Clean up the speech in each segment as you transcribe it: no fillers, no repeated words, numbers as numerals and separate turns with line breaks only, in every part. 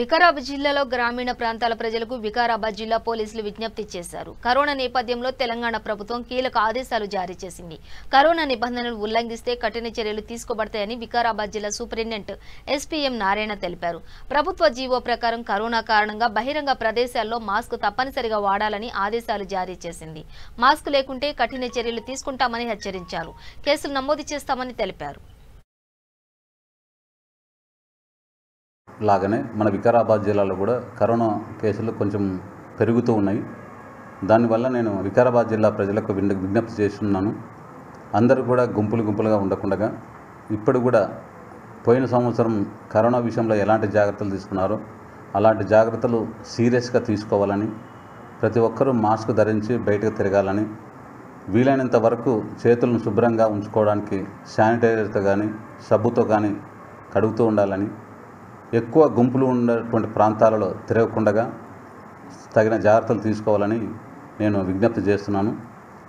వికారాబాద్ జిల్లాలో గ్రామీణ ప్రాంతాల ప్రజలకు వికారాబాద్ జిల్లా పోలీసులు విజ్ఞప్తి చేశారు. కరోనా నేపథ్యంలో తెలంగాణ ప్రభుత్వం కీలక ఆదేశాలు జారీ చేసింది. కరోనా నిబంధనలు ఉల్లంఘిస్తే కఠిన చర్యలు తీసుకోబడతాయని వికారాబాద్ జిల్లా సూపరింటెండెంట్ ఎస్పీఎం నారాయణ తెలిపారు. ప్రభుత్వ జీవో ప్రకారం కరోనా కారణంగా బహిరంగ ప్రదేశాల్లో మాస్క్ తప్పనిసరిగా వాడాలని ఆదేశాలు జారీ చేసింది. మాస్క్ లేకుంటే కఠిన చర్యలు తీసుకుంటామని హెచ్చరించారు. కేసులు నమోదు చేస్తామని తెలిపారు.
లాగానే మన వికారాబాద్ జిల్లాలో కూడా కరోనా కేసులు కొంచెం పెరుగుతూ ఉన్నాయి. దానివల్ల నేను వికారాబాద్ జిల్లా ప్రజలకు విజ్ఞప్తి చేస్తున్నాను. అందరూ కూడా గుంపులుగా ఉండకుండా ఇప్పుడు కూడా పోయిన సంవత్సరం కరోనా విషయంలో ఎలాంటి జాగ్రత్తలు తీసుకున్నారో అలాంటి జాగ్రత్తలు సీరియస్గా తీసుకోవాలని, ప్రతి ఒక్కరూ మాస్క్ ధరించి బయటకు తిరగాలని, వీలైనంత వరకు చేతులను శుభ్రంగా ఉంచుకోవడానికి శానిటైజర్తో కానీ సబ్బుతో కానీ కడుగుతూ ఉండాలని, ఎక్కువ గుంపులు ఉన్నటువంటి ప్రాంతాలలో తిరగకుండా తగిన జాగ్రత్తలు తీసుకోవాలని నేను విజ్ఞప్తి చేస్తున్నాను.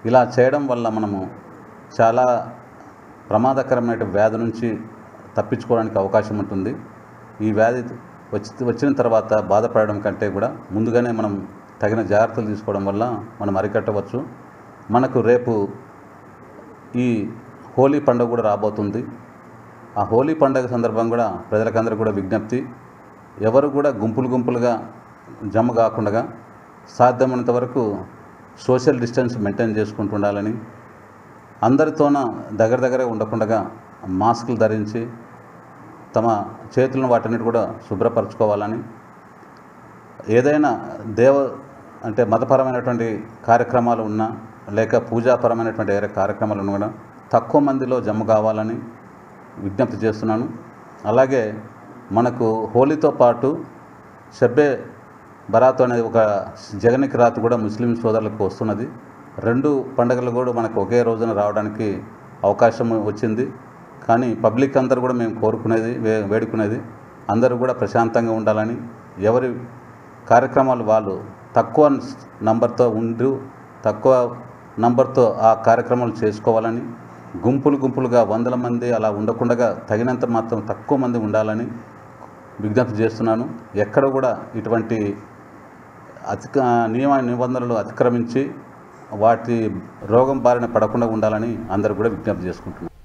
ఇలా చేయడం వల్ల మనము చాలా ప్రమాదకరమైన వ్యాధి నుంచి తప్పించుకోవడానికి అవకాశం ఉంటుంది. ఈ వ్యాధి వచ్చిన తర్వాత బాధపడడం కంటే కూడా ముందుగానే మనం తగిన జాగ్రత్తలు తీసుకోవడం వల్ల మనం అరికట్టవచ్చు. మనకు రేపు ఈ హోలీ పండుగ కూడా రాబోతుంది. ఆ హోలీ పండుగ సందర్భంగా కూడా ప్రజలకందరూ కూడా విజ్ఞప్తి, ఎవరు కూడా గుంపులుగా జమ కాకుండా సాధ్యమైనంత వరకు సోషల్ డిస్టెన్స్ మెయింటైన్ చేసుకుంటూ ఉండాలని, అందరితోన దగ్గర ఉండకుండా మాస్కులు ధరించి తమ చేతులను వాటన్నిటి కూడా శుభ్రపరచుకోవాలని, ఏదైనా అంటే మతపరమైనటువంటి కార్యక్రమాలు ఉన్నా లేక పూజాపరమైనటువంటి ఏ కార్యక్రమాలు ఉన్నా కూడా తక్కువ మందిలో జమ కావాలని విజ్ఞప్తి చేస్తున్నాను. అలాగే మనకు హోలీతో పాటు షబ్బే బరాత్ అనేది ఒక జగనికి రాత్ కూడా ముస్లిం సోదరులకు వస్తున్నది. రెండు పండుగలు కూడా మనకు ఒకే రోజున రావడానికి అవకాశం వచ్చింది. కానీ పబ్లిక్ అందరూ కూడా మేము వేడుకునేది అందరూ కూడా ప్రశాంతంగా ఉండాలని, ఎవరి కార్యక్రమాలు వాళ్ళు తక్కువ నంబర్తో ఆ కార్యక్రమాలు చేసుకోవాలని, గుంపులుగా వందల మంది అలా ఉండకుండా తగినంత మాత్రం తక్కువ మంది ఉండాలని విజ్ఞప్తి చేస్తున్నాను. ఎక్కడ కూడా ఇటువంటి నియమ నిబంధనలు అతిక్రమించి వాటి రోగం బారిన పడకుండా ఉండాలని అందరూ కూడా విజ్ఞప్తి చేసుకుంటున్నాను.